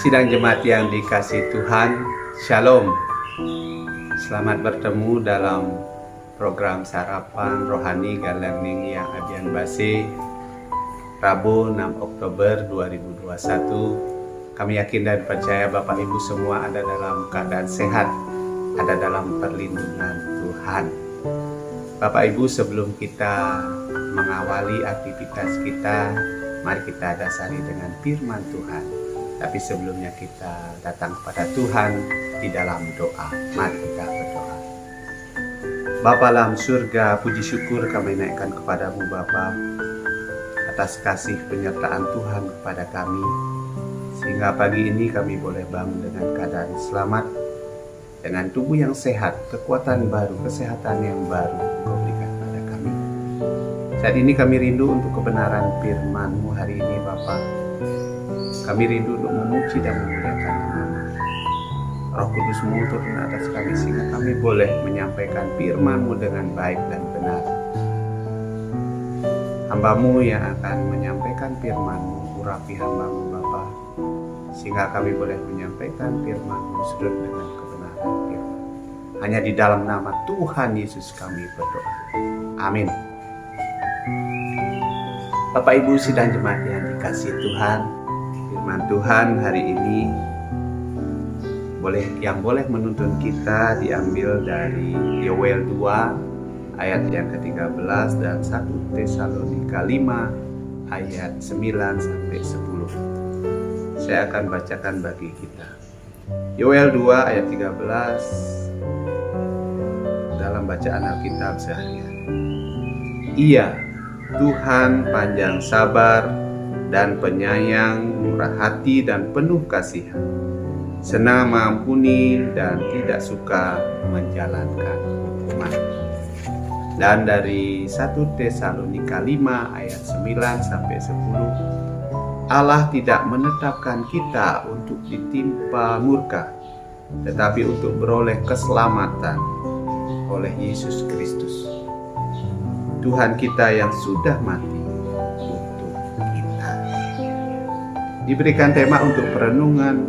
Sidang jemaat yang dikasihi Tuhan, Shalom. Selamat bertemu dalam program Sarapan Rohani Galening yang Abian Base, Rabu 6 Oktober 2021. Kami yakin dan percaya Bapak Ibu semua ada dalam keadaan sehat, ada dalam perlindungan Tuhan. Bapak Ibu, sebelum kita mengawali aktivitas kita, mari kita dasari dengan firman Tuhan. Tapi sebelumnya kita datang kepada Tuhan di dalam doa. Mari kita berdoa. Bapa dalam surga, puji syukur kami naikkan kepadamu Bapa atas kasih penyertaan Tuhan kepada kami, sehingga pagi ini kami boleh bangun dengan keadaan selamat, dengan tubuh yang sehat, kekuatan baru, kesehatan yang baru Engkau berikan pada kami. Saat ini kami rindu untuk kebenaran firman-Mu hari ini Bapa. Kami rindu untuk memuji dan memuliakan nama-Mu. Roh Kudus-Mu turun atas kami sehingga kami boleh menyampaikan firman-Mu dengan baik dan benar. Hamba-Mu yang akan menyampaikan firman-Mu, urapi hamba-Mu Bapa, sehingga kami boleh menyampaikan firman-Mu sudut dengan kebenaran firman. Hanya di dalam nama Tuhan Yesus kami berdoa. Amin. Bapak Ibu sidang jemaat yang dikasihi Tuhan, firman Tuhan hari ini boleh menuntun kita diambil dari Yoel 2 ayat yang ke-13 dan 1 Tesalonika 5 ayat 9 sampai 10. Saya akan bacakan bagi kita. Yoel 2 ayat 13 dalam bacaan Alkitab seharian. Ia, Tuhan panjang sabar dan penyayang, murah hati dan penuh kasihan, senang mengampuni dan tidak suka menjalankan hukuman. Dan dari 1 Tesalonika 5 ayat 9 sampai 10, Allah tidak menetapkan kita untuk ditimpa murka, tetapi untuk beroleh keselamatan oleh Yesus Kristus, Tuhan kita yang sudah mati untuk kita. Diberikan tema untuk perenungan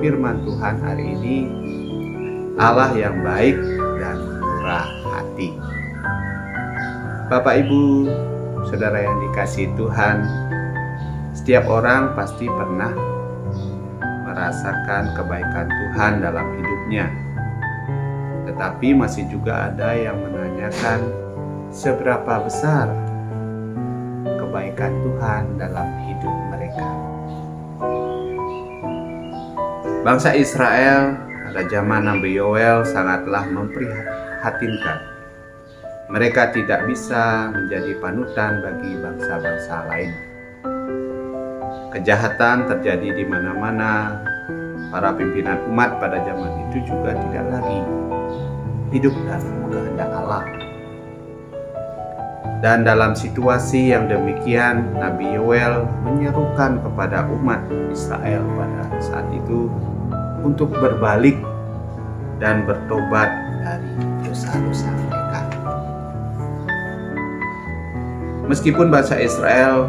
firman Tuhan hari ini, Allah yang baik dan murah hati. Bapak Ibu, saudara yang dikasihi Tuhan, setiap orang pasti pernah merasakan kebaikan Tuhan dalam hidupnya. Tetapi masih juga ada yang menanyakan seberapa besar kebaikan Tuhan dalam hidup mereka. Bangsa Israel pada zaman Nabi Yoel sangatlah memprihatinkan. Mereka tidak bisa menjadi panutan bagi bangsa-bangsa lain. Kejahatan terjadi di mana-mana. Para pimpinan umat pada zaman itu juga tidak lagi hidup dalam kehendak Allah. Dan dalam situasi yang demikian, Nabi Yoel menyerukan kepada umat Israel pada saat itu untuk berbalik dan bertobat dari dosa-dosa mereka. Meskipun bangsa Israel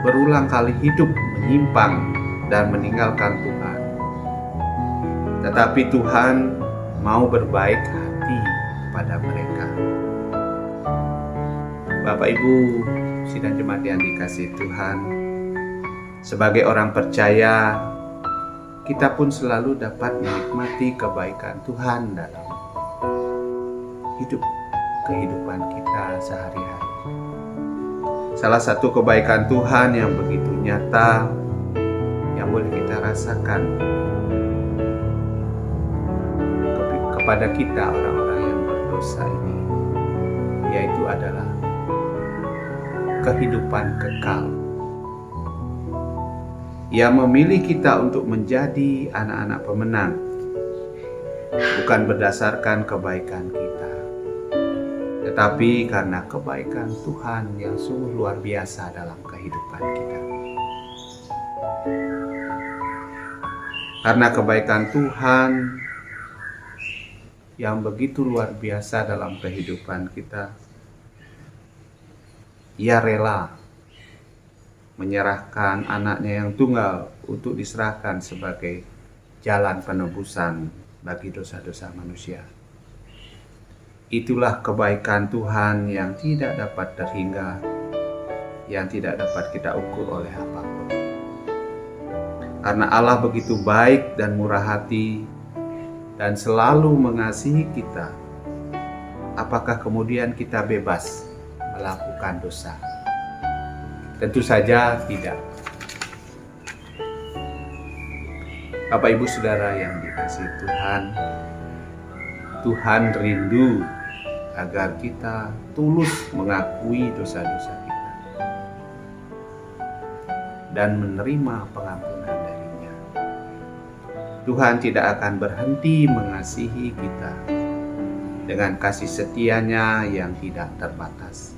berulang kali hidup menyimpang dan meninggalkan Tuhan, tetapi Tuhan mau berbaik hati pada mereka. Bapak Ibu sidang jemaat yang dikasihi Tuhan, sebagai orang percaya, kita pun selalu dapat menikmati kebaikan Tuhan dalam kehidupan kita sehari-hari. Salah satu kebaikan Tuhan yang begitu nyata yang boleh kita rasakan kepada kita orang-orang yang berdosa ini, yaitu adalah kehidupan kekal. Ia memilih kita untuk menjadi anak-anak pemenang, bukan berdasarkan kebaikan kita, tetapi karena kebaikan Tuhan yang sungguh luar biasa dalam kehidupan kita. Karena kebaikan Tuhan yang begitu luar biasa dalam kehidupan kita, Ia rela menyerahkan anaknya yang tunggal untuk diserahkan sebagai jalan penebusan bagi dosa-dosa manusia. Itulah kebaikan Tuhan yang tidak dapat terhingga, yang tidak dapat kita ukur oleh apapun. Karena Allah begitu baik dan murah hati dan selalu mengasihi kita, apakah kemudian kita bebas melakukan dosa? Tentu saja tidak. Bapak Ibu Saudara yang dikasihi Tuhan, Tuhan rindu agar kita tulus mengakui dosa-dosa kita dan menerima pengampunan darinya. Tuhan tidak akan berhenti mengasihi kita dengan kasih setianya yang tidak terbatas.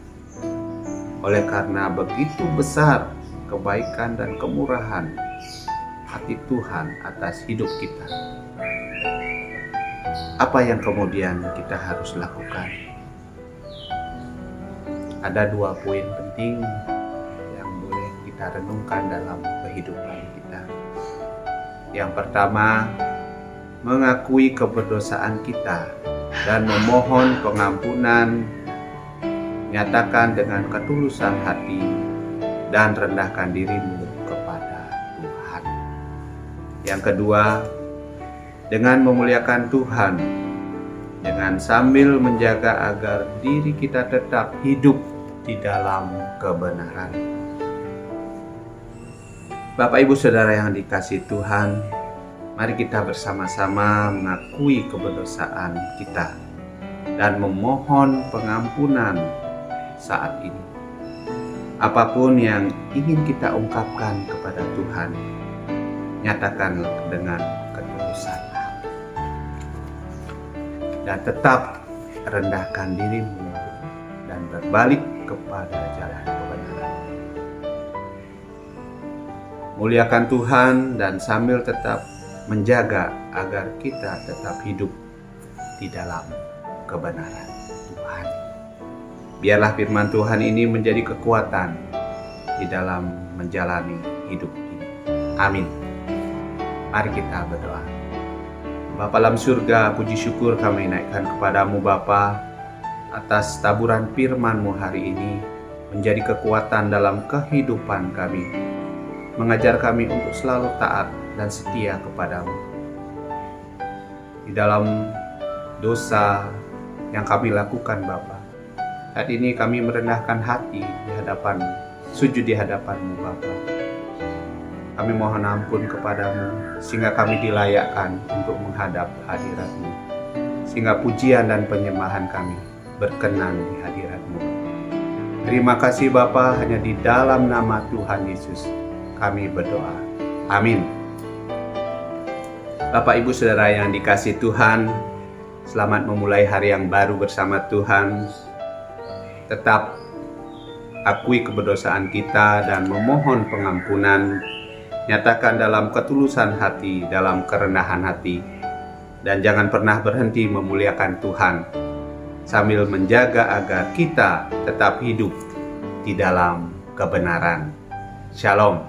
Oleh karena begitu besar kebaikan dan kemurahan hati Tuhan atas hidup kita, apa yang kemudian kita harus lakukan? Ada 2 poin penting yang boleh kita renungkan dalam kehidupan kita. Yang pertama, mengakui keberdosaan kita dan memohon pengampunan. Nyatakan dengan ketulusan hati dan rendahkan dirimu kepada Tuhan. Yang kedua, dengan memuliakan Tuhan, dengan sambil menjaga agar diri kita tetap hidup di dalam kebenaran. Bapak Ibu Saudara yang dikasihi Tuhan, mari kita bersama-sama mengakui keberdosaan kita dan memohon pengampunan saat ini. Apapun yang ingin kita ungkapkan kepada Tuhan, nyatakan dengan ketulusan dan tetap rendahkan dirimu dan berbalik kepada jalan kebenaran. Muliakan Tuhan dan sambil tetap menjaga agar kita tetap hidup di dalam kebenaran Tuhan. Biarlah firman Tuhan ini menjadi kekuatan di dalam menjalani hidup ini. Amin. Mari kita berdoa. Bapa dalam surga, puji syukur kami naikkan kepadamu Bapa atas taburan firman-Mu hari ini menjadi kekuatan dalam kehidupan kami, mengajar kami untuk selalu taat dan setia kepadamu. Di dalam dosa yang kami lakukan Bapa, saat ini kami merendahkan hati di hadapan, sujud di hadapan-Mu Bapa. Kami mohon ampun kepadamu sehingga kami dilayakkan untuk menghadap hadirat-Mu, sehingga pujian dan penyembahan kami berkenan di hadirat-Mu. Terima kasih Bapa, hanya di dalam nama Tuhan Yesus kami berdoa. Amin. Bapak Ibu Saudara yang dikasihi Tuhan, selamat memulai hari yang baru bersama Tuhan. Tetap akui keberdosaan kita dan memohon pengampunan. Nyatakan dalam ketulusan hati, dalam kerendahan hati, dan jangan pernah berhenti memuliakan Tuhan sambil menjaga agar kita tetap hidup di dalam kebenaran. Shalom.